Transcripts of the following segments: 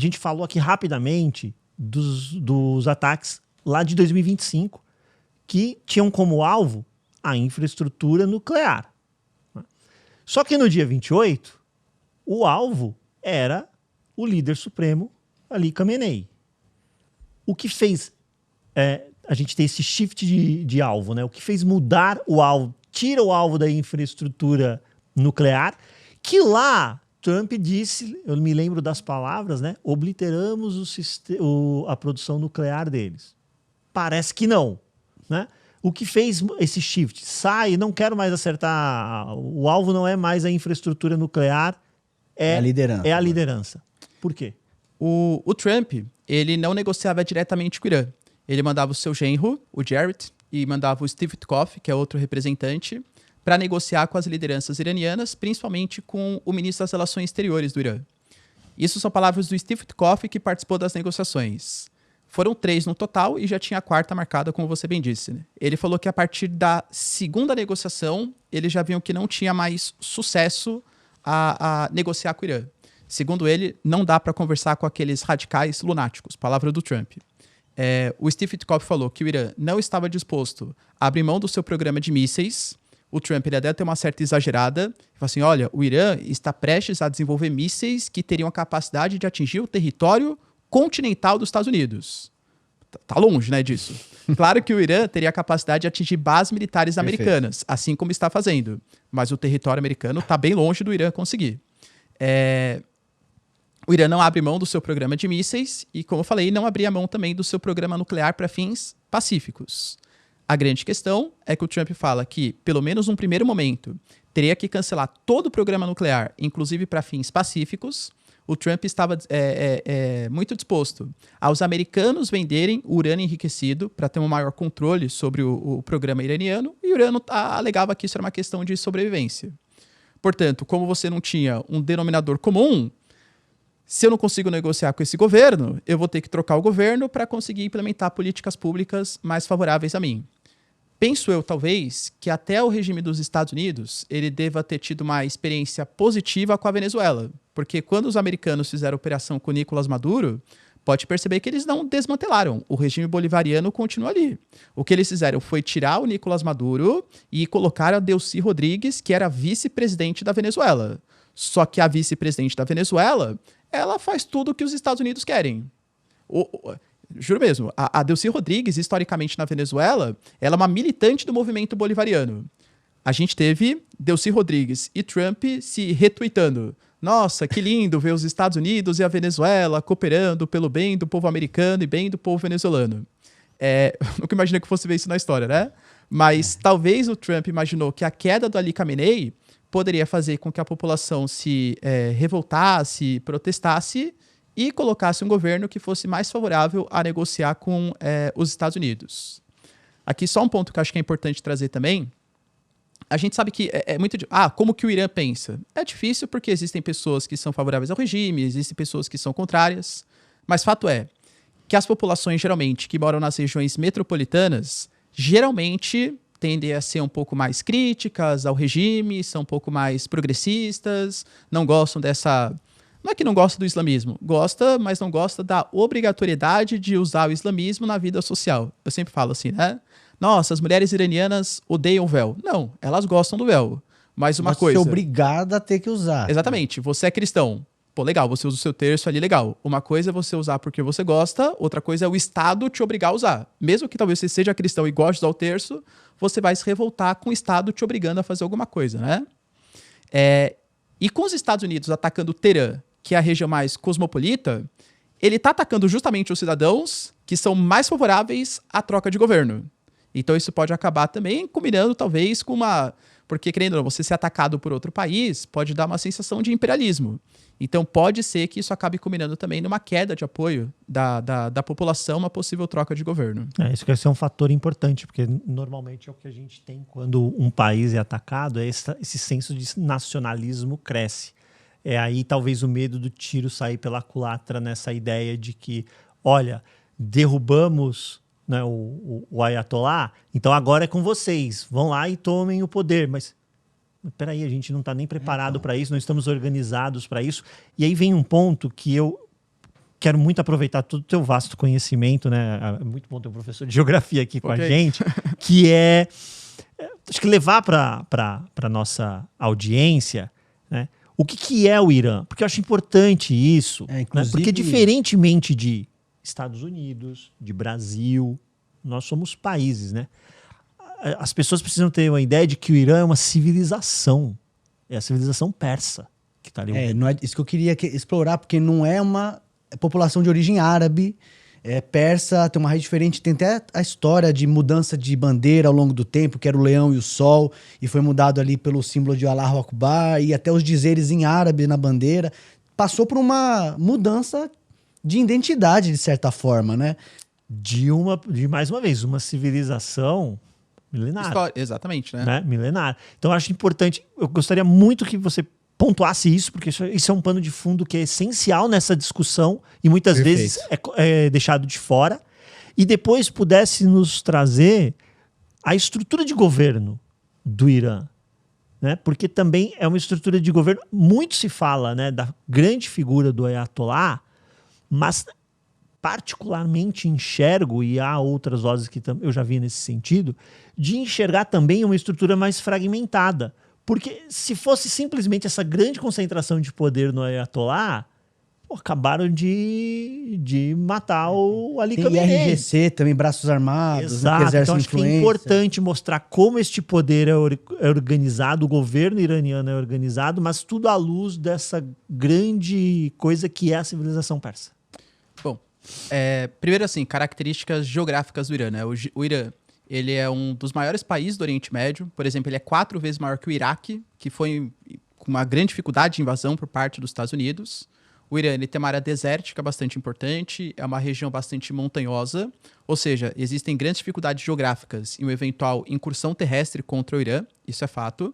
a gente falou aqui rapidamente dos ataques lá de 2025, que tinham como alvo a infraestrutura nuclear. Só que no dia 28, o alvo era o líder supremo, Ali Khamenei. O que fez a gente ter esse shift de alvo, né? O que fez mudar o alvo, tira o alvo da infraestrutura nuclear, que lá Trump disse, eu me lembro das palavras, né? Obliteramos a produção nuclear deles. Parece que não, né? O que fez esse shift? Sai, não quero mais acertar, o alvo não é mais a infraestrutura nuclear, é a liderança. Por quê? O Trump, ele não negociava diretamente com o Irã. Ele mandava o seu genro, o Jared, e mandava o Steve Witkoff, que é outro representante, para negociar com as lideranças iranianas, principalmente com o ministro das Relações Exteriores do Irã. Isso são palavras do Steve Witkoff, que participou das negociações. Foram 3 no total e já tinha a 4ª marcada, como você bem disse, né? Ele falou que a partir da 2ª negociação, eles já viam que não tinha mais sucesso a negociar com o Irã. Segundo ele, não dá para conversar com aqueles radicais lunáticos, palavra do Trump. O Steve Witkoff falou que o Irã não estava disposto a abrir mão do seu programa de mísseis. O Trump ele deve ter uma certa exagerada. Ele falou assim, olha, o Irã está prestes a desenvolver mísseis que teriam a capacidade de atingir o território continental dos Estados Unidos. Tá longe, né, disso. Claro que o Irã teria a capacidade de atingir bases militares americanas, assim como está fazendo. Mas o território americano está bem longe do Irã conseguir. O Irã não abre mão do seu programa de mísseis e, como eu falei, não abria mão também do seu programa nuclear para fins pacíficos. A grande questão é que o Trump fala que, pelo menos num primeiro momento, teria que cancelar todo o programa nuclear, inclusive para fins pacíficos. O Trump estava muito disposto aos americanos venderem urânio enriquecido para ter um maior controle sobre o programa iraniano, e o Irã alegava que isso era uma questão de sobrevivência. Portanto, como você não tinha um denominador comum, se eu não consigo negociar com esse governo, eu vou ter que trocar o governo para conseguir implementar políticas públicas mais favoráveis a mim. Penso eu, talvez, que até o regime dos Estados Unidos ele deva ter tido uma experiência positiva com a Venezuela. Porque quando os americanos fizeram a operação com Nicolás Maduro, pode perceber que eles não desmantelaram. O regime bolivariano continua ali. O que eles fizeram foi tirar o Nicolás Maduro e colocar a Delcy Rodrigues, que era vice-presidente da Venezuela. Só que a vice-presidente da Venezuela, ela faz tudo o que os Estados Unidos querem. Juro mesmo, a Delcy Rodrigues, historicamente na Venezuela, ela é uma militante do movimento bolivariano. A gente teve Delcy Rodrigues e Trump se retweetando. Nossa, que lindo ver os Estados Unidos e a Venezuela cooperando pelo bem do povo americano e bem do povo venezuelano. Nunca imaginei que fosse ver isso na história, né? Mas talvez o Trump imaginou que a queda do Ali Khamenei poderia fazer com que a população se revoltasse, protestasse e colocasse um governo que fosse mais favorável a negociar com os Estados Unidos. Aqui só um ponto que eu acho que é importante trazer também. A gente sabe que é muito... como que o Irã pensa? É difícil porque existem pessoas que são favoráveis ao regime, existem pessoas que são contrárias, mas fato é que as populações, geralmente, que moram nas regiões metropolitanas, geralmente tendem a ser um pouco mais críticas ao regime, são um pouco mais progressistas, não gostam dessa... Não é que não gosta do islamismo, gosta, mas não gosta da obrigatoriedade de usar o islamismo na vida social. Eu sempre falo assim, né? Nossa, as mulheres iranianas odeiam o véu. Não, elas gostam do véu. Mas uma coisa... Você é obrigada a ter que usar. Exatamente. Você é cristão. Pô, legal, você usa o seu terço ali, legal. Uma coisa é você usar porque você gosta, outra coisa é o Estado te obrigar a usar. Mesmo que talvez você seja cristão e goste de usar o terço, você vai se revoltar com o Estado te obrigando a fazer alguma coisa, né? E com os Estados Unidos atacando Teherã, que é a região mais cosmopolita, ele está atacando justamente os cidadãos que são mais favoráveis à troca de governo. Então isso pode acabar também combinando talvez com uma... Porque, querendo ou não, você ser atacado por outro país pode dar uma sensação de imperialismo. Então pode ser que isso acabe combinando também numa queda de apoio da população, uma possível troca de governo. Isso vai ser um fator importante, porque normalmente é o que a gente tem quando um país é atacado, esse senso de nacionalismo cresce. Aí talvez o medo do tiro sair pela culatra nessa ideia de que, olha, derrubamos, né, o Ayatollah, então agora é com vocês, vão lá e tomem o poder. Mas peraí, a gente não está nem preparado para isso, não estamos organizados para isso. E aí vem um ponto que eu quero muito aproveitar todo o teu vasto conhecimento, né? É muito bom ter um professor de geografia aqui com a gente, que acho que levar para a nossa audiência, né? O que é o Irã? Porque eu acho importante isso, né? Porque diferentemente de Estados Unidos, de Brasil, nós somos países, né? As pessoas precisam ter uma ideia de que o Irã é uma civilização. É a civilização persa que está ali. Não é isso que eu queria explorar, porque não é uma população de origem árabe, persa, tem uma raiz diferente. Tem até a história de mudança de bandeira ao longo do tempo, que era o leão e o sol, e foi mudado ali pelo símbolo de Allahu Akbar, e até os dizeres em árabe na bandeira. Passou por uma mudança de identidade, de certa forma, né? De mais uma vez, uma civilização milenar. Exatamente, né? Milenar. Então, eu acho importante, eu gostaria muito que você pontuasse isso, porque isso é um pano de fundo que é essencial nessa discussão e muitas vezes é deixado de fora. E depois pudesse nos trazer a estrutura de governo do Irã, né? Porque também é uma estrutura de governo, muito se fala, né, da grande figura do Ayatollah, mas particularmente enxergo, e há outras vozes que eu já vi nesse sentido, de enxergar também uma estrutura mais fragmentada. Porque se fosse simplesmente essa grande concentração de poder no Ayatollah, acabaram de matar o Ali Khamenei. Tem RGC também, braços armados, exato, que então acho que é importante mostrar como este poder é organizado, o governo iraniano é organizado, mas tudo à luz dessa grande coisa que é a civilização persa. Bom, primeiro assim, características geográficas do Irã, né? O Irã, ele é um dos maiores países do Oriente Médio. Por exemplo, ele é 4 vezes maior que o Iraque, que foi com uma grande dificuldade de invasão por parte dos Estados Unidos. O Irã, ele tem uma área desértica bastante importante, é uma região bastante montanhosa, ou seja, existem grandes dificuldades geográficas em uma eventual incursão terrestre contra o Irã, isso é fato.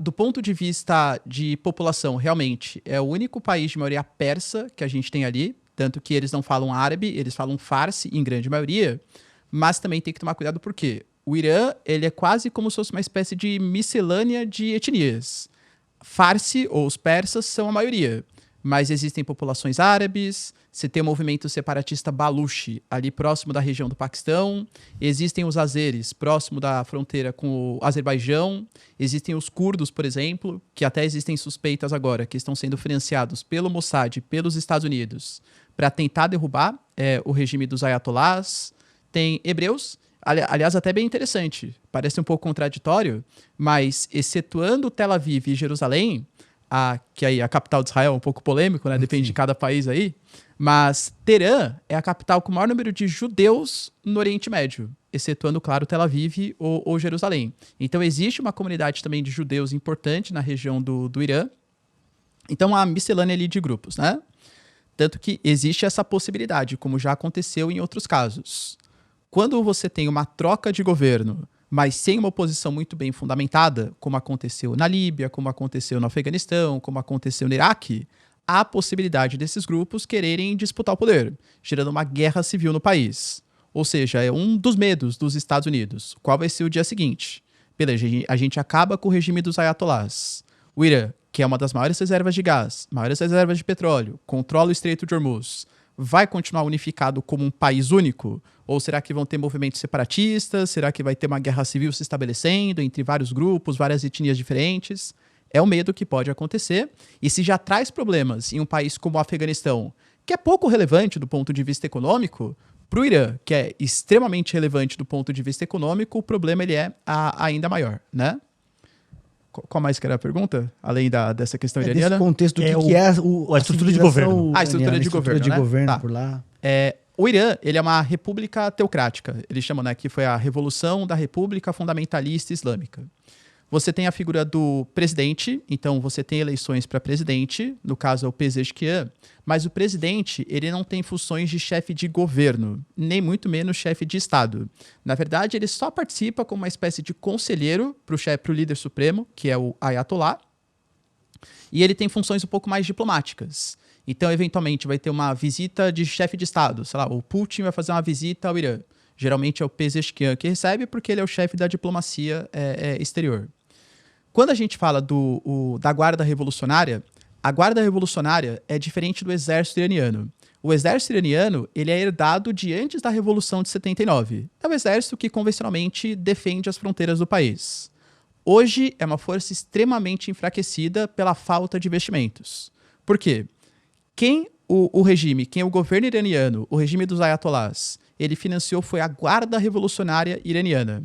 Do ponto de vista de população, realmente, é o único país de maioria persa que a gente tem ali, tanto que eles não falam árabe, eles falam farsi em grande maioria, mas também tem que tomar cuidado porque o Irã, ele é quase como se fosse uma espécie de miscelânea de etnias. Farsi, ou os persas, são a maioria, mas existem populações árabes, você tem o movimento separatista Baluchi, ali próximo da região do Paquistão, existem os azeres, próximo da fronteira com o Azerbaijão, existem os curdos, por exemplo, que até existem suspeitas agora, que estão sendo financiados pelo Mossad e pelos Estados Unidos para tentar derrubar o regime dos ayatollahs. Tem hebreus, aliás, até bem interessante, parece um pouco contraditório, mas excetuando Tel Aviv e Jerusalém, que aí a capital de Israel é um pouco polêmico, né? Depende de cada país aí, mas Teherã é a capital com o maior número de judeus no Oriente Médio, excetuando, claro, Tel Aviv ou Jerusalém. Então existe uma comunidade também de judeus importante na região do Irã, então há miscelânea ali de grupos, né? Tanto que existe essa possibilidade, como já aconteceu em outros casos. Quando você tem uma troca de governo, mas sem uma oposição muito bem fundamentada, como aconteceu na Líbia, como aconteceu no Afeganistão, como aconteceu no Iraque, há a possibilidade desses grupos quererem disputar o poder, gerando uma guerra civil no país. Ou seja, é um dos medos dos Estados Unidos. Qual vai ser o dia seguinte? Beleza, a gente acaba com o regime dos ayatollahs. O Irã, que é uma das maiores reservas de gás, maiores reservas de petróleo, controla o Estreito de Hormuz, vai continuar unificado como um país único? Ou será que vão ter movimentos separatistas? Será que vai ter uma guerra civil se estabelecendo entre vários grupos, várias etnias diferentes? É o medo que pode acontecer. E se já traz problemas em um país como o Afeganistão, que é pouco relevante do ponto de vista econômico, para o Irã, que é extremamente relevante do ponto de vista econômico, o problema ele é ainda maior, né? Qual mais que era a pergunta? Além dessa questão iraniana? Desse contexto do que é a estrutura de governo. A estrutura de governo, né? Por lá. O Irã, ele é uma república teocrática. Eles chamam, né, que foi a Revolução da República Fundamentalista Islâmica. Você tem a figura do presidente, então você tem eleições para presidente, no caso é o Pezeshkian, mas o presidente, ele não tem funções de chefe de governo, nem muito menos chefe de Estado. Na verdade, ele só participa como uma espécie de conselheiro para o líder supremo, que é o Ayatollah, e ele tem funções um pouco mais diplomáticas. Então, eventualmente, vai ter uma visita de chefe de Estado. Sei lá, o Putin vai fazer uma visita ao Irã. Geralmente é o Pezeshkian que recebe, porque ele é o chefe da diplomacia exterior. Quando a gente fala da Guarda Revolucionária, a Guarda Revolucionária é diferente do exército iraniano. O exército iraniano, ele é herdado de antes da Revolução de 79. É o exército que convencionalmente defende as fronteiras do país. Hoje é uma força extremamente enfraquecida pela falta de investimentos. Por quê? Quem o governo iraniano, o regime dos ayatollahs, ele financiou foi a Guarda Revolucionária Iraniana,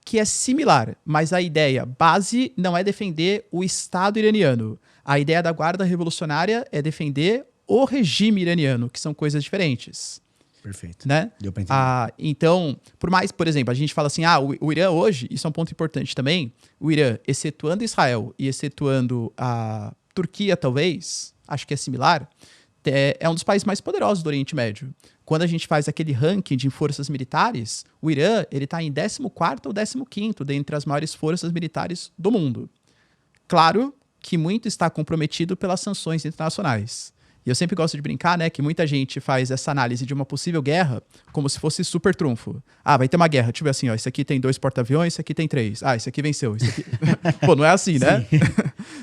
que é similar, mas a ideia base não é defender o Estado iraniano. A ideia da Guarda Revolucionária é defender o regime iraniano, que são coisas diferentes. Perfeito. Né? Deu pra entender. Então, por mais, por exemplo, a gente fala assim, o Irã hoje, isso é um ponto importante também, o Irã, excetuando Israel e excetuando a Turquia, talvez, acho que é similar, é um dos países mais poderosos do Oriente Médio. Quando a gente faz aquele ranking de forças militares, o Irã ele está em 14º ou 15º dentre as maiores forças militares do mundo. Claro que muito está comprometido pelas sanções internacionais. E eu sempre gosto de brincar, né, que muita gente faz essa análise de uma possível guerra como se fosse super trunfo. Vai ter uma guerra, tipo assim, ó, esse aqui tem 2 porta-aviões, esse aqui tem 3. Esse aqui venceu, esse aqui... Pô, não é assim, né?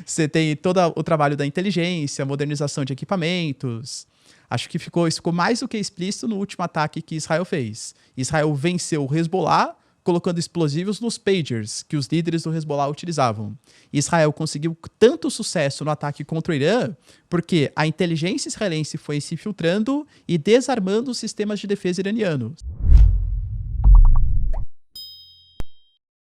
Você tem todo o trabalho da inteligência, modernização de equipamentos. Acho que isso ficou mais do que explícito no último ataque que Israel fez. Israel venceu o Hezbollah colocando explosivos nos pagers que os líderes do Hezbollah utilizavam. Israel conseguiu tanto sucesso no ataque contra o Irã porque a inteligência israelense foi se infiltrando e desarmando os sistemas de defesa iranianos.